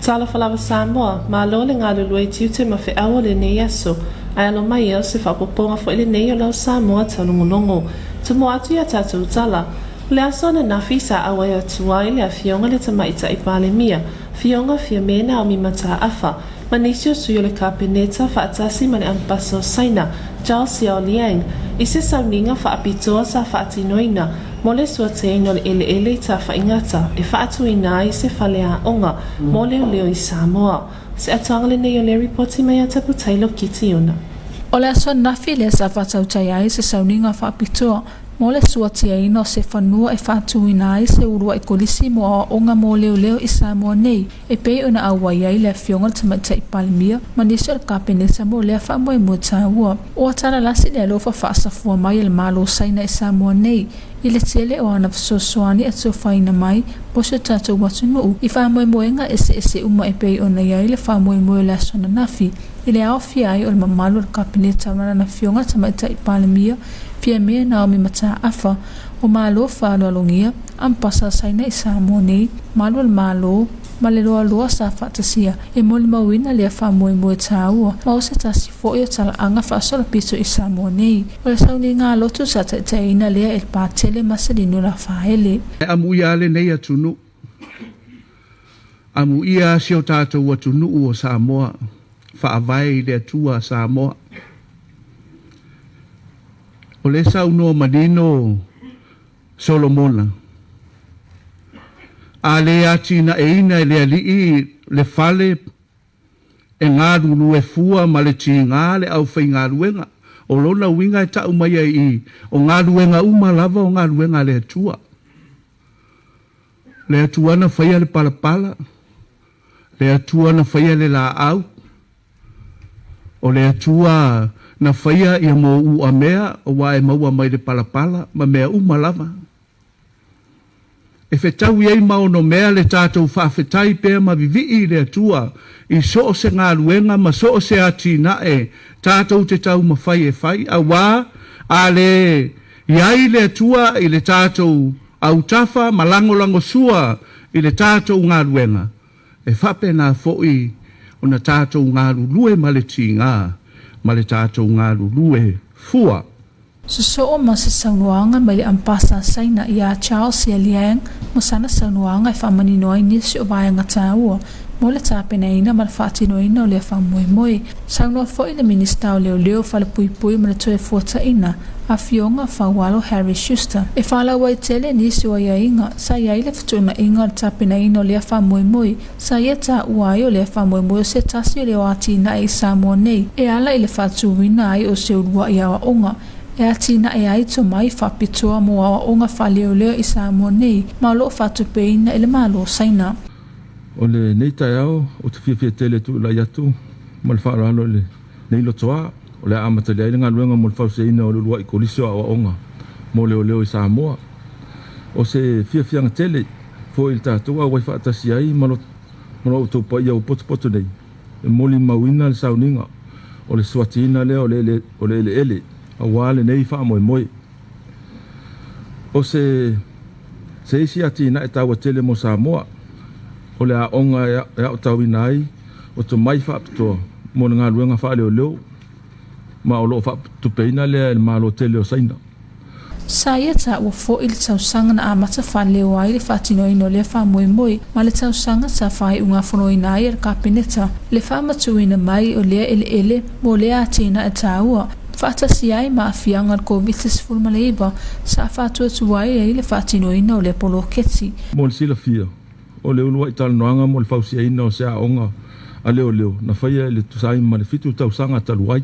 Tala falava Samoa, malo le ngā lulua I tiute ma whi awa le nei aso, ai alo mai eo se whapoponga fo ele nei o lau Samoa taulongolongo. Tumo atu ia tātou tala, le aso na nafi sa awa ea tuai le a fionga le tamaita I pale mia, fionga fia mena o mi mata afa, ma nisio suyo le kapeneta fa atasi ma le ampaso saina, Charles Xiao Liang, I se sauninga fa apitoa sa fa atinoina, mo le suateino le ele ta fa ingata, e fa atuina I se falea onga, mo leo leo I Samoa. Se atanga le nei o le reporti mai a tapu tailo kiti una. O le aso nafi le sa fatautai ai se sauninga fa apitoa, mo le suateino se fanua e fa atuina ai se urua I kolisi mo a onga mo leo leo I Samoa nei, e pei una awai ai le fionga le tamata I palmia, ma nisio le kapeneta mo le fa moe mo taua. O atala lasi le alofa fa asafua mai le malo saina I Samoa nei, I le tele o ana fasosoani atu whaina mai, po se tātou watu nuu, I wha moe moenga ese uma e pei ona iai le wha moe moe le asona nafi, I le ao fia ai o le mamalu le kapeneta wana na fionga tamata I palemia, fia mea Naomi mata afa, o malo whaalo alongia, ampasa saina I Samoa nei, malo le malo, ma le loa loa sa whatasia, e moli mawina le wha moe moe tāua, ma o se tasi fo I o tala anga whaasola piso I Samoa nei, o le sauni ngā lotu sa taina lea el pātele masalino la whaele. Amu ia le nei atunu, amu ia sio tātou atunu o Samoa, whaavai le atua Samoa. O le sauno manino Solomona. A le atina e ina le alii le fale e ngā ruru e fua ma le ti ngā le au whai ngā ruenga. O lona winga e tau mai ai o ngā ruenga uma lava o ngā ruenga le atua. Le atua na whaia le palapala. Le atua na whaia le la au. O le atua na whaia I mo ua mea o wa e maua mai le palapala ma mea uma lava. E whetau iei mao no mea le tātou whawhetai pēr ma vivi le atua I so o se ngā ruenga ma so o se ati na e tātou te tau ma whai e whai a wā a le iai le atua I le tātou au tafa ma lango sua I le tātou ngā ruenga e whape nā fōi o na tātou ngā rurue ma le ti ngā ma le tātou ngā rurue fua. So o ma se saunuanga mai le ampasa saina I a Charles Liang mo sana saunuanga e whamaninoa I nisi o vaianga tāua mo le tāpenaina ma le whaatinoina o le whamoemoe. Saunua fo I le minista o leo whale pui ma le toe fuataina a fionga whawalo Harry Schuster. E whala wai tele nisi o iainga sa iai le whatuna inga le tāpenaina o le whamoemoe sa ia tā uai o le whamoemoe o se tasi o le wātina I Samoa nei e ala I le whatuwina ai o se urua I awa onga. E atina e ai to mai whapitoa mo awa onga whaleo I Samoa nei, ma lo whatupeina ele malo saina. O le nei tai au, o te whiawhia tele tu la iatu, ma le whaaralo le nei lotoa, o le amata le ailinga luenga mo le whauseina o le lua I kolisio awa onga, mo leo I Samoa. O se whiawhianga tele, fo il tātua wai whaatasi ai, ma lo utopa ia o poto nei, e moli mawina le sauninga, o le suatina leo o le ele. A wale nei wha moe. O se isi ati na e tawa tele mo Samoa, o le a onga e au tawina ai, o to mai wha apitoa, mo ngā ruenga wha leo, ma o lo wha tupeina lea ma lo tele o saina. Sa ia ta ua fo I le tausanga na amata whaleo ai le whatinoina o le wha moe, ma le tausanga ta whai unga whanoina ai le kapeneta, le wha matuina mai o lea ele, mo lea atina e taua, Whaatasi ai ma fianga COVID-19 maleiba sa whātua tuai ai le whaatinoina o le polo keti. Mo le sila fia, o le ulua I tala noanga mo le whausiaina o se a onga a leo, na whaia le tusai ma le fitu tausanga taluai.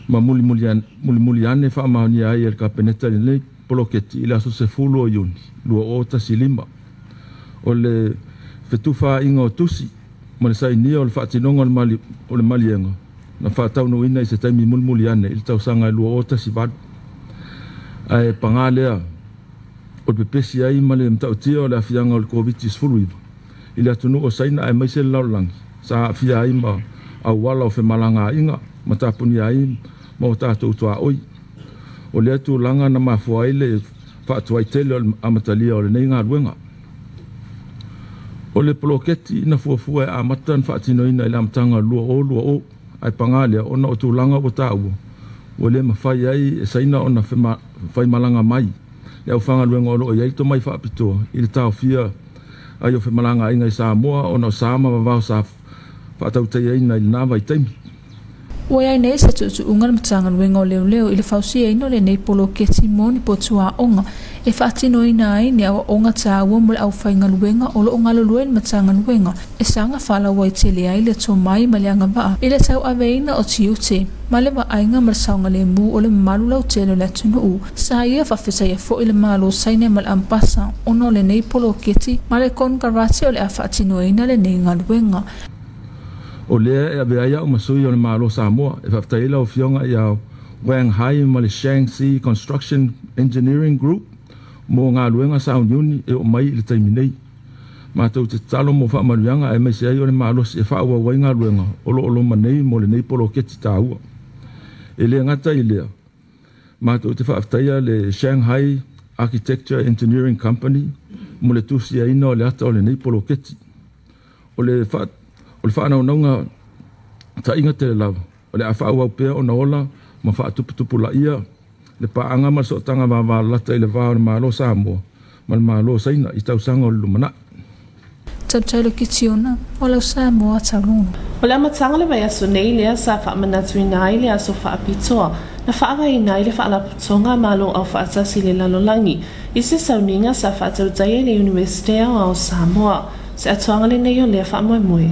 Ma muli ane whaamahoni ai e le kapeneta le nei polo keti I le aso se fulu o iuni, lua o tasi lima. O le whetuwha inga o tusi, ma le sainia o le whaatinonga o le malienga. Na whaatau no ina I se taimi mulmuli ane, il tau sanga lua o tasi vadu. Ai pangalea, o le pepesi ai ma le mtau tia o le afianga o le COVID-19 iwa. Ile atunu o saina ai maise le laulangi, sa afia ai ma au wala o whemalanga inga, ma tapuni ai ma o tātou toa oi. O le atu langa na mafua ai le whaatuai tele o le amatalia o le nei ngā ruenga. O le poloketi ina fuafua e amata na whaatinoina i le amatanga lua o ai pangalia ona o tūlanga o tāua. O le mawhai ai e saina ona whai malanga mai. Le au whangaluenga o loo iai to mai whaapitoa i le tau fia ai o whai malanga inga i Samoa ona o Sama wawao sa whaatautai ai na i nawa i taimi. Ua ai nei sa tutu unga matanga luenga o leo i le fausia ino le nei poloketi moni po tua onga e whaatino ina ai ni awa onga ta ua mule au whainga luenga o lo onga luen matanga luenga e sanga whala wai te le ai le to mai ma le anga waa i le tau aveina o tiute ma le wa ainga ma le saunga le mu o le malu lau telo le tunu u sa ia whawhita ia fo i le malo saine ma le ampasa ono le nei poloketi ma le kongarate o le a whaatino ina le nei nga luenga. O lea e avea ia o masui o le malo Samoa e whaftaila o fionga i au Wang Hai ma le Shaanxi Construction Engineering Group mo ngā luenga sa uniuni e o mai i le taiminei. Mātou te talo mo whaamaruanga e maise ai o le malo si e whaua wai ngā luenga o lo manei mo le nei poloketi tāua. E lea ngata i lea. Mātou te whaftaia le Shanghai Architecture Engineering Company mo le tusi a ina o le ata o le nei poloketi. O le whaanau naunga ta inga te lau. O le a whaua pia o na ola ma whaatuputupu la ia. Le paanga ma so tanga wa lata i le wāo le malo Samoa. Ma le malo saina i tausanga o le lumana. Tabtailo kitiona o lau Samoa taulunga. O le amatanga le vai aso nei lea sa whaamanatu ina i le aso whaapitoa. Na whaava ina i le whaalaputonga malo au whaatasi le lalolangi. I se sauninga sa whaatautaya le Universitea o Samoa. Se atuanga le nei o lea whaamoe.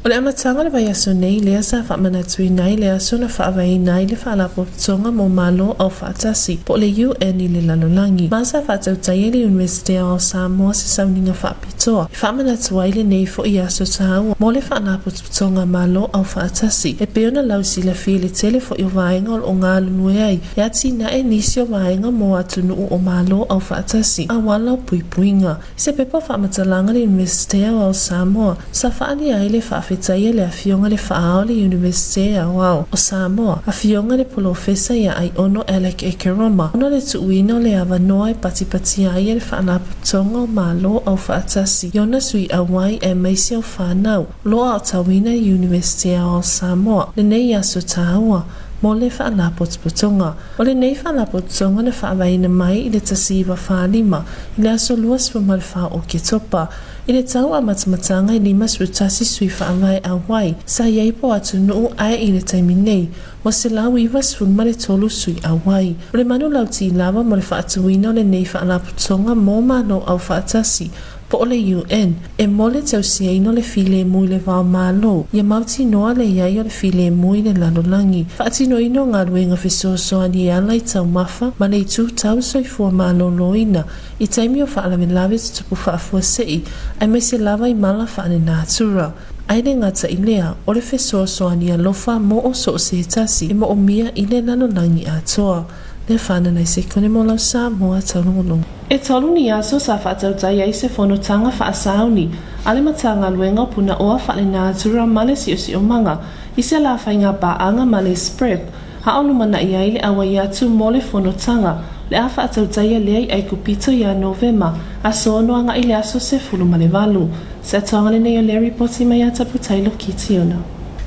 O le amatanga le vai aso nei lea sa whaamanatui nai lea so na whaavai nai le whaalapotonga mo malo au whaatasi po le UN i le lalolangi. Masa whaatautai le Universitea o Samoa se sauninga whaapitoa. I whaamanatua i le nei fo i aso taua mo le whaalapotonga malo au whaatasi. E peona lausi la fie le tele fo i o vaenga o ngā lunue ai. E ati na e nisi o vaenga mo atunu o malo au whaatasi. A wala o puipuinga. Se pepa whaamatalanga le Universitea o Samoa sa whaani ai le whaafetaia le afionga le whaao le Universitea o Samoa. Afionga le polofesa ia ai ono Alec Ekeroma. Ono le tuuino le avanoa e patipati ai le whaanaputonga o malo au whaatasi. Iona sui awai e maisi au whanau. Loa o tawina le Universitea o Samoa. Le nei aso taua. Mo le whaalapotonga. O le nei whaalapotonga na whaawaina mai i le tasiva whaalima. I le aso luas pa ma le wha o ke topa. I le tau a matamatanga i lima srutasi sui whaawai awai. Sa iei po atu nuu ai i le taimi nei. Wa se lau iwa sfuma le tolu sui awai. O le manu lau ti lawa mo le whaatuina o le nei whaalapotonga mo mano au whaatasi. Po o le UN, e mo le tausia ino le file mui le wao malo. Ia mauti noa le iai o le file mui le lalolangi. Whaatino ino ngā ruenga fisosoa ni ala i tau mafa, ma le i tū tau soifua malo loina. I taimi o whaalawe lawe tutupu whaafua sei, ai mai se lawa i mala whaane nātura. Aile ngata i lea, o le fisosoa ni alofa mo o so se tasi, e mo o mia i le lalolangi atoa. Le whana nei se kone mo lau Samoa taulogologo. E tolu ni aso sa whaatautai ai se whanotanga whaasauni. Ale matanga luenga puna oa whaale nātura male si o manga. I se la whainga paanga male sprep. Haonu mana i aile awa i atu mo le whanotanga. Le a whaatautai lea i ai kupito ia Novema. A sonoanga i le aso se fulu male walu. Se atuanga le nei o le ripoti mai ataputai lo kitiona.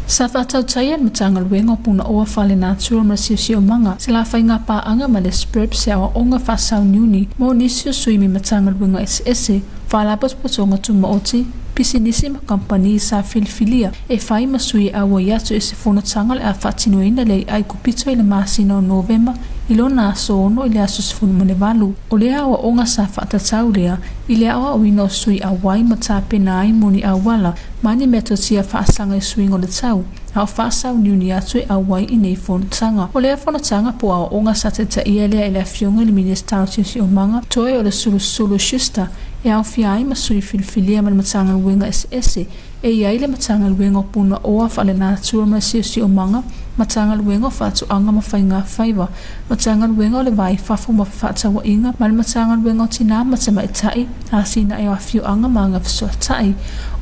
Sa whaatautai an matanga luenga o puna oa whale nātura ma si o manga. Se la whainga paanga ma le sprep se awa onga whaasau niuni mo nisi o suimi matanga luenga ese. Whalapos potonga tuma oti. Pisi nisi ma kampani sa filifilia e whai masui awa yatu e se whanotanga le a whaatinuina le ai kupito i le masina o Novemba i lo nā soono i le aso sifunu mane walu. O le awa onga sa whaatatau lea i le awa o ino sui awai ma tāpena ai moni awala mani metotia whaasanga i suingo le tau. Hau whaasau niuni atu e awai i nei whanotanga. O lea whanotanga po awa onga sa te ta ia lea i le afionga i le Ministauti si o manga toe o le sulu shista e au fiai ma sui filifilia ma le matanga luenga ese e iai le matanga luenga puna oa whale nātua ma si o manga matanga luenga fatu anga mafainga faiva matanga luenga le vai fafu mafata wa inga mal matanga luenga tina matama itai asina e afio anga manga fso tai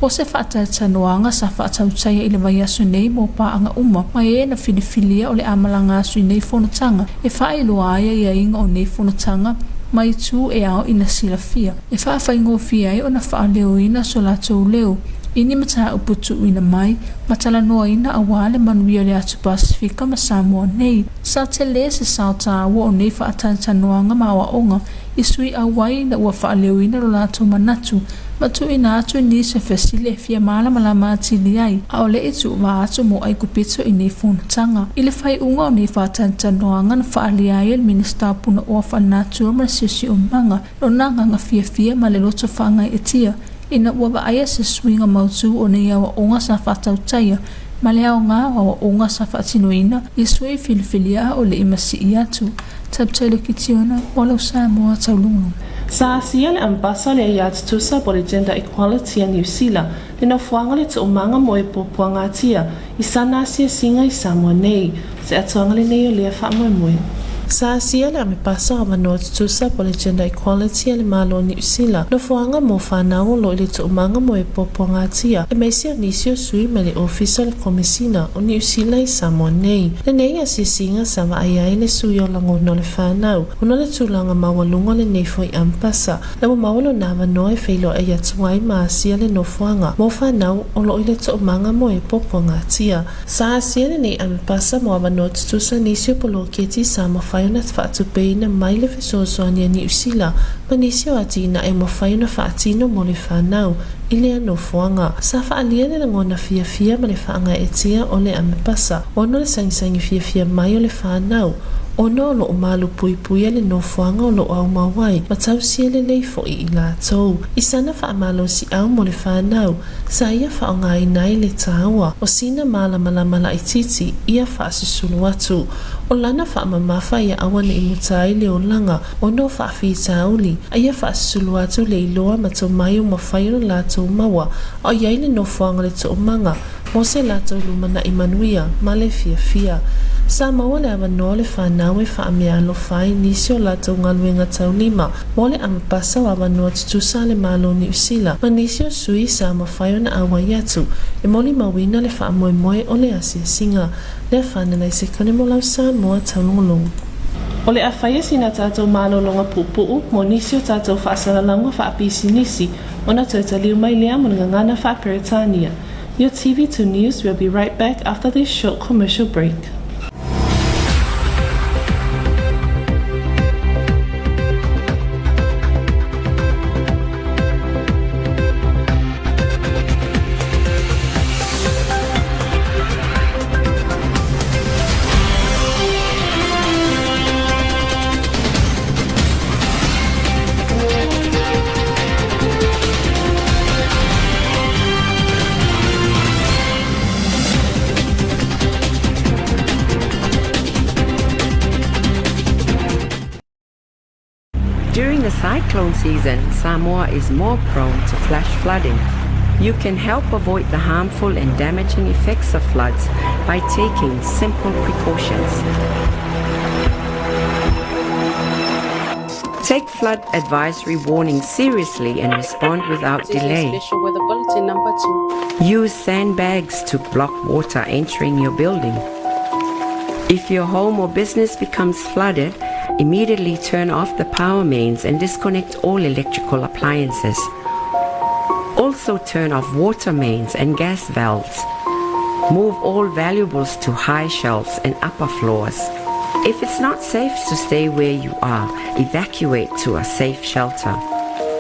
o se fata tanoanga sa fata utaya ile vai asu nei mo pa anga uma mai na filifilia o le amalanga asu nei fonotanga e fai loaia ia inga o nei fonotanga mai tu e ao ina silafia e fa faingo fia e ona fa leo ina so la to leo ini mata uputu ina mai matala no ina awale manuia le atu Pasifika ma Samoa nei sa tele se sauta wo nei fa atanta noanga ma wa onga isui awai na wa fa leo ina lo la to manatu matu ina atu ni se fesile fia mala mala mati liai au le itu wa atu mo ai kupito ina fonotanga ile fai unga nei fa atanta noanga na fa liai minister puna o fa natu ma sisi umanga no nanga nga fia ma le loto fa ngai etia ina waba aya se swinga mautu o nei awa onga sa whatautaya ma le au ngā awa onga sa whatinoina i sui filifilia o le imasi i atu tabtailo ki tiona walau Samoa taulungu. Sa asia le ambasa le iat tusa po le gender equality a New Zealand le na fuanga le umanga mo e popuanga atia i sana asia singa i Samoa nei se atuanga le nei o lea wha moe. Sa asia le ame pasa a manoa tutusa po le gender equality le malo New Zealand no fuanga mo whanau lo le umanga mo e popuanga atia e meisia nisio sui me le ofisa le komisina o New Zealand i Samoa nei le nei a sisinga sa ma ai le sui o lango no le whanau ono le tulanga mawalunga le nei foi ampasa le mo mawalo na manoa e feilo e atuai ma asia le no fuanga mo whanau o lo le umanga mo e popuanga atia sa asia le nei ame pasa mo a manoa tutusa nisio polo keti sa ma na fatu peina mai le fesoasoani a New Zealand manisio atina e mawhaiona whaatino mo le whanau i le ano fuanga. Sa whaalia le ngona fia ma le whaanga e tia o le amepasa ono le sangisangi fia mai o le whanau ono lo malu pui le no fuanga o lo au mawai matau sia le leifo i la tau i sana whaamalo si au mo le whanau sa ia whaonga i nai le taua o sina mala i titi ia whaasisulu atu o lana whaamamafa ia awane i mutai le o langa o no whaafi tauli a ia whaasisulu atu le iloa matau mai o mawhairo la tau mawa o iai le no fuanga le to manga mo se la tau lumana i manuia ma le fia Samoa le amanoa le whanau e whaamea lo whai nisio la tau ngaluenga tau lima mo le amapasa wa amanoa tutusa le malo New Zealand ma nisio sui sa amawhai ona awai atu e moli mawina le whaamoemoe o le asia singa le whanana i se kone mo lau Samoa taulogologo. O le awhaia sina tātou malolonga pupuu mo nisio tātou whaasalalanga whaapisi nisi o na tautaliu mai lea mo ngangana whaaperetania. Your TV2 News will be right back after this short commercial break. During the cyclone season, Samoa is more prone to flash flooding. You can help avoid the harmful and damaging effects of floods by taking simple precautions. Take flood advisory warnings seriously and respond without delay. Special weather bulletin number 2. Use sandbags to block water entering your building. If your home or business becomes flooded, immediately turn off the power mains and disconnect all electrical appliances. Also turn off water mains and gas valves. Move all valuables to high shelves and upper floors. If it's not safe to stay where you are, evacuate to a safe shelter.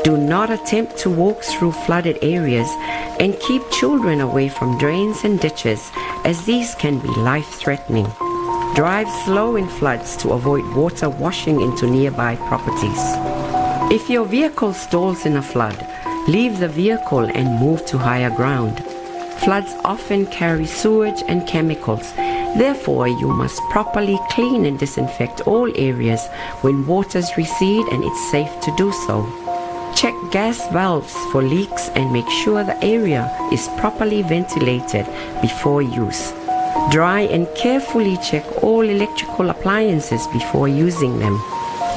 Do not attempt to walk through flooded areas and keep children away from drains and ditches, as these can be life-threatening. Drive slow in floods to avoid water washing into nearby properties. If your vehicle stalls in a flood, leave the vehicle and move to higher ground. Floods often carry sewage and chemicals. Therefore, you must properly clean and disinfect all areas when waters recede and it's safe to do so. Check gas valves for leaks and make sure the area is properly ventilated before use. Dry and carefully check all electrical appliances before using them.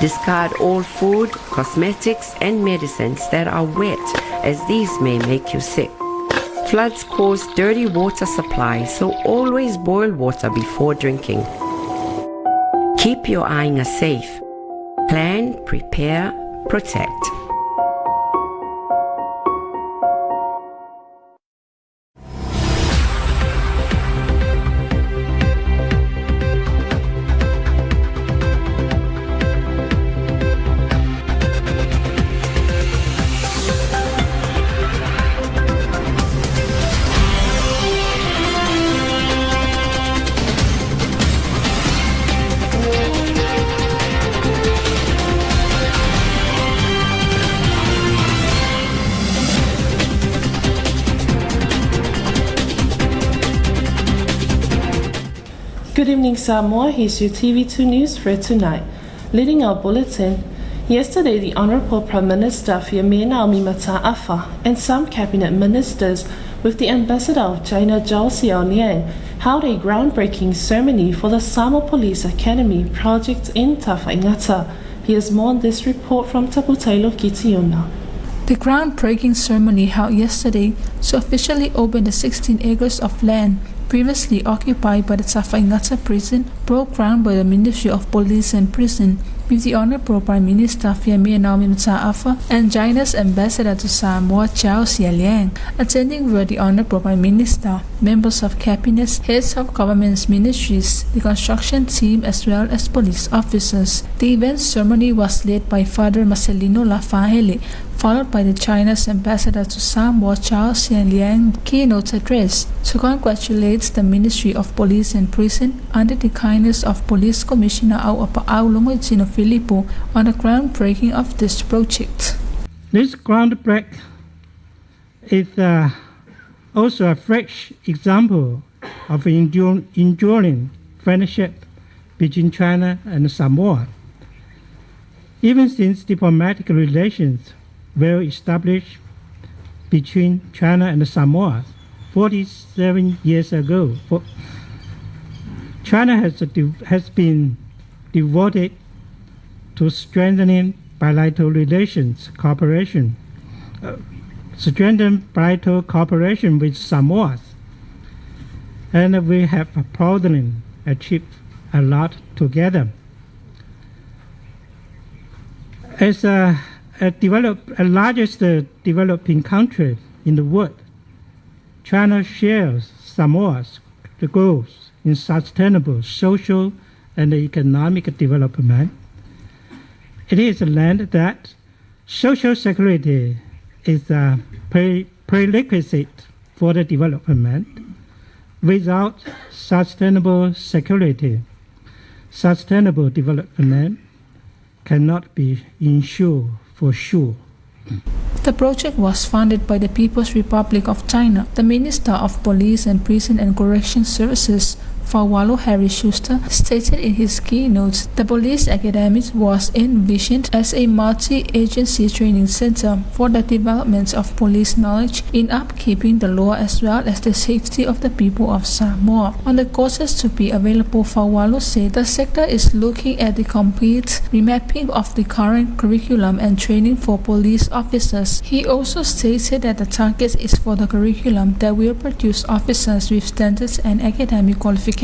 Discard all food, cosmetics, and medicines that are wet, as these may make you sick. Floods cause dirty water supply, so always boil water before drinking. Keep your ainga safe. Plan, prepare, protect. Good evening, Samoa. Here's your TV2 news for tonight. Leading our bulletin, yesterday the Honourable Prime Minister Fiamena Mataafa and some cabinet ministers with the Ambassador of China Zhao Xiaoliang held a groundbreaking ceremony for the Samoa Police Academy project in Tafaingata. Here's more on this report from Taulogologo. The groundbreaking ceremony held yesterday to officially open the 16 acres of land previously occupied by the Tafaingata prison broke ground by the Ministry of Police and Prison with the Honourable Prime Minister Fiamena Mataafa and China's Ambassador to Samoa Zhao Xiaoliang. Attending were the Honourable Prime Minister, members of cabinets, heads of government's ministries, the construction team as well as police officers. The event ceremony was led by Father Marcelino Lafahele, followed by the China's Ambassador to Samoa Zhao Xiaoliang keynote address to congratulate the Ministry of Police and Prison under the kindness of Police Commissioner Taulogologo Filippo on the groundbreaking of this project. This groundbreak is also a fresh example of enduring friendship between China and Samoa. Even since diplomatic relations were established between China and Samoa 47 years ago, China has been devoted to strengthening bilateral cooperation with Samoa, and we have proudly achieved a lot together. As a largest developing country in the world, China shares Samoa's goals in sustainable social and economic development. It is a land that social security is a prerequisite for the development. Without sustainable security, sustainable development cannot be ensured for sure. The project was funded by the People's Republic of China. The Minister of Police and Prison and Correction Services, Fawalo Harry Schuster, stated in his keynote the Police Academy was envisioned as a multi-agency training center for the development of police knowledge in upkeeping the law as well as the safety of the people of Samoa. On the courses to be available, Fawalo said the sector is looking at the complete remapping of the current curriculum and training for police officers. He also stated that the target is for the curriculum that will produce officers with standards and academic qualifications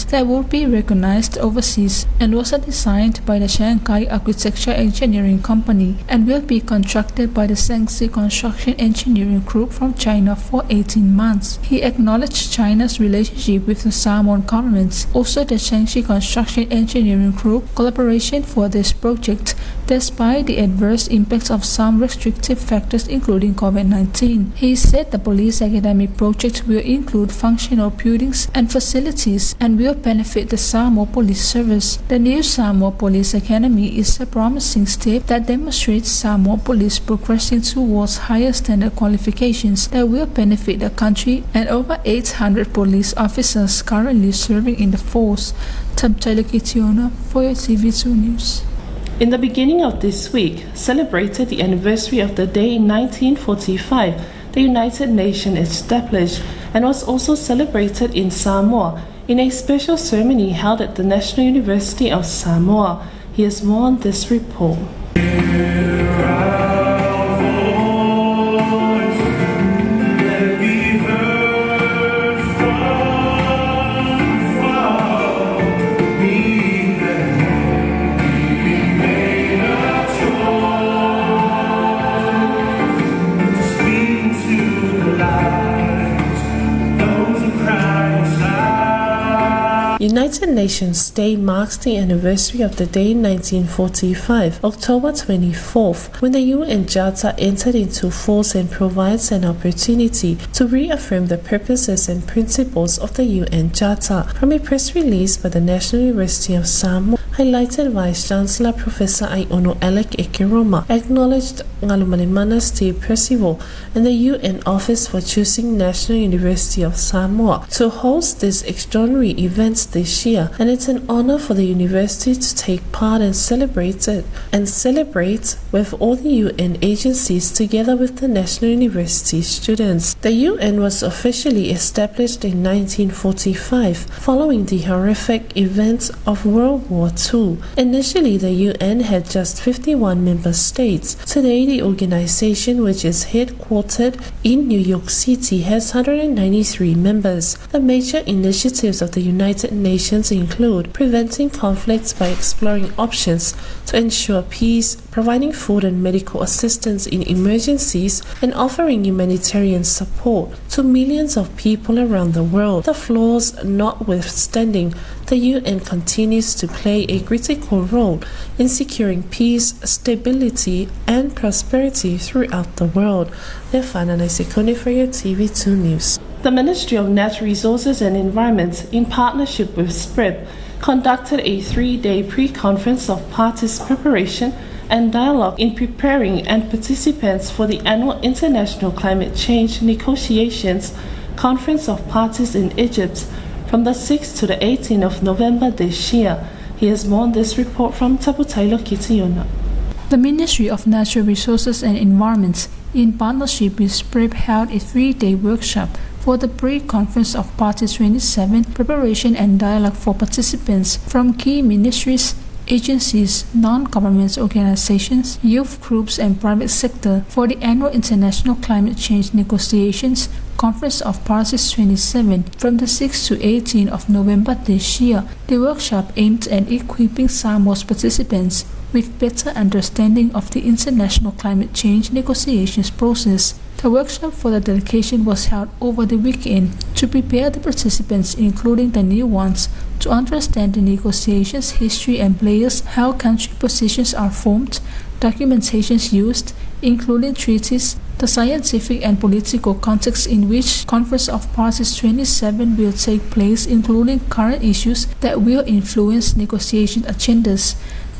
that will be recognized overseas, and was designed by the Shanghai Architecture Engineering Company and will be constructed by the Shaanxi Construction Engineering Group from China for 18 months. He acknowledged China's relationship with the Samoan government, also the Shaanxi Construction Engineering Group collaboration for this project, despite the adverse impacts of some restrictive factors including COVID-19. He said the Police Academy project will include functional buildings and facilities and will benefit the Samoa Police Service. The new Samoa Police Academy is a promising step that demonstrates Samoa Police progressing towards higher standard qualifications that will benefit the country and over 800 police officers currently serving in the force. Taulogologo for your TV2 News. In the beginning of this week, celebrated the anniversary of the day in 1945, the United Nations established, and was also celebrated in Samoa. in a special ceremony held at the National University of Samoa. Here's more on this report. United Nations Day marks the anniversary of the day in 1945, October 24th, when the UN Charter entered into force and provides an opportunity to reaffirm the purposes and principles of the UN Charter. From a press release by the National University of Samoa, highlighted Vice Chancellor Professor Aiono Alec Ekeroma acknowledged Ngalumalimana Steve Percival and the UN Office for choosing National University of Samoa to host these extraordinary events this year, and it's an honor for the university to take part and celebrate with all the UN agencies together with the National University students. The UN was officially established in 1945 following the horrific events of World War II. Initially, the UN had just 51 member states. Today, the organization, which is headquartered in New York City, has 193 members. The major initiatives of the United Nations include preventing conflicts by exploring options to ensure peace, providing food and medical assistance in emergencies, and offering humanitarian support to millions of people around the world. The flaws notwithstanding, the UN continues to play a critical role in securing peace, stability, and prosperity throughout the world. Lefana Naisekone for your TV2 News. The Ministry of Natural Resources and Environment, in partnership with SPREP, conducted a 3-day pre-conference of parties' preparation and dialogue in preparing and participants for the annual International Climate Change Negotiations Conference of Parties in Egypt from the 6th to the 18th of November this year. Here's more on this report from Taputailo Kitiona. The Ministry of Natural Resources and Environment, in partnership with SPREP, held a 3-day workshop for the pre-conference of Parties 27 preparation and dialogue for participants from key ministries, agencies, non-government organizations, youth groups, and private sector for the annual International Climate Change Negotiations Conference of Parties 27 from the 6th to 18th of November this year. The workshop aimed at equipping Samoa's participants with better understanding of the international climate change negotiations process. The workshop for the delegation was held over the weekend to prepare the participants, including the new ones, to understand the negotiations history and players, how country positions are formed, documentations used, including treaties, the scientific and political context in which Conference of Parties 27 will take place, including current issues that will influence negotiation agendas.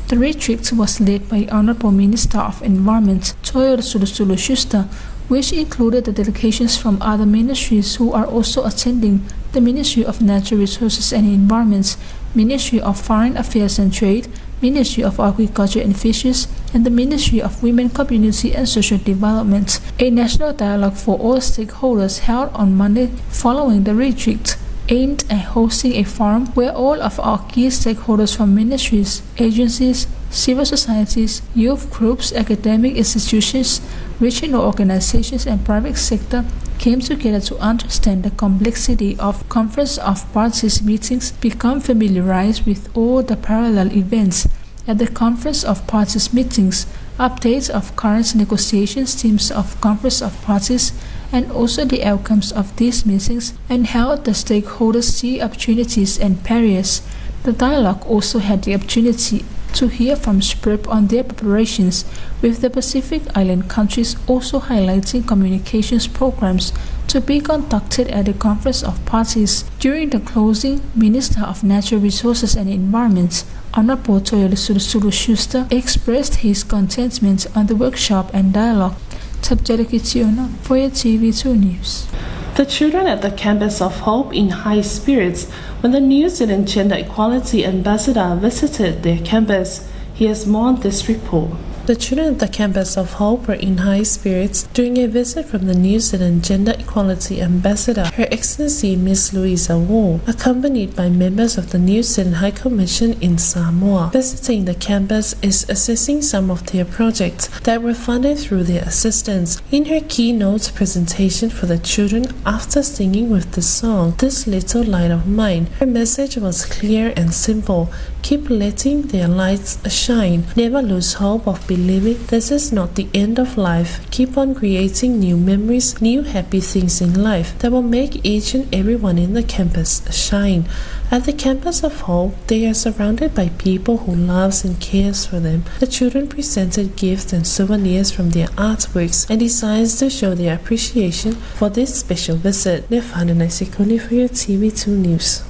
The retreat was led by Honorable Minister of Environment, Taulogologo Schuster, which included the delegations from other ministries who are also attending: the Ministry of Natural Resources and Environment, Ministry of Foreign Affairs and Trade, Ministry of Agriculture and Fisheries, and the Ministry of Women, Community and Social Development. A national dialogue for all stakeholders held on Monday following the retreat, aimed at hosting a forum where all of our key stakeholders from ministries, agencies, civil societies, youth groups, academic institutions, regional organizations, and private sector came together to understand the complexity of Conference of Parties meetings, become familiarized with all the parallel events at the Conference of Parties meetings, updates of current negotiations, themes of Conference of Parties, and also the outcomes of these meetings and how the stakeholders see opportunities and barriers. The dialogue also had the opportunity to hear from SPREP on their preparations, with the Pacific Island countries also highlighting communications programs to be conducted at the Conference of Parties. During the closing, Minister of Natural Resources and Environment, Honorable Taulogologo Schuster, expressed his contentment on the workshop and dialogue. Taputailo for your TV2 News. The children at the Campus of Hope in high spirits when the New Zealand Gender Equality Ambassador visited their campus. Here's more on this report. The children at the campus of Hope were in high spirits during a visit from the New Zealand Gender Equality Ambassador, Her Excellency Miss Louisa Wall, accompanied by members of the New Zealand High Commission in Samoa. Visiting the campus is assessing some of their projects that were funded through their assistance. In her keynote presentation for the children after singing with the song This Little Light of Mine, her message was clear and simple. Keep letting their lights shine. Never lose hope of believing this is not the end of life. Keep on creating new memories, new happy things in life that will make each and everyone in the campus shine. At the campus of Hope, they are surrounded by people who loves and cares for them. The children presented gifts and souvenirs from their artworks and designs to show their appreciation for this special visit. Nefana Sekuni for your TV2 News.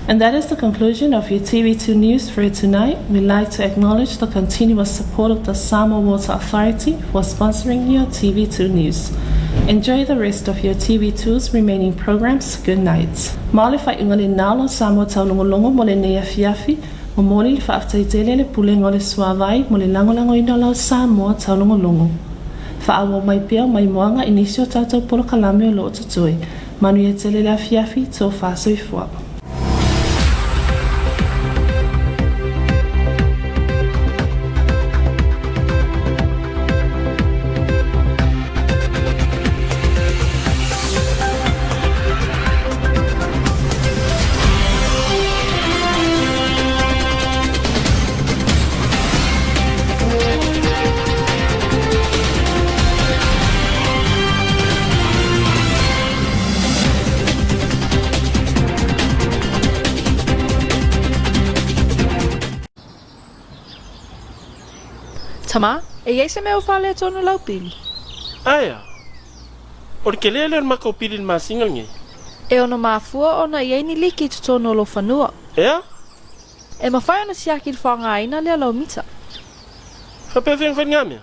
And that is the conclusion of your TV2 News for tonight. We'd like to acknowledge the continuous support of the Samoa Water Authority for sponsoring your TV2 News. Enjoy the rest of your TV2's remaining programs. Good night. Maole fai ngale nalo Samoa Taulogologo mole nei afiafi mo mole le faaftaitele le pule ngole suavai mole langolango ina lau Samoa Taulogologo. Faawo mai pia mai moanga inisio tātou polo kalame o lo tutui. Manu ia tele le afiafi tō whāsoi fua. Tama, e iei se meo whale tonu lau pili. Aia, o ke lele mako pili masingal nge. E ono mafua ona iei ni liki tu tonu lo whanua. Ea? E mawhai ona siaki whanga aina lea lau mita. Whapewheng whangamea?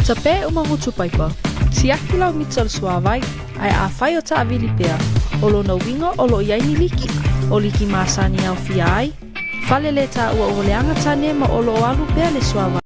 Tape umangutu paipa. Siaki lau mita le suavai, ai a whai o ta avili pea. Olo na winga olo iei ni liki. O liki masani au fia ai. Fale le ta ua uleanga tane ma olo alu pea le suava.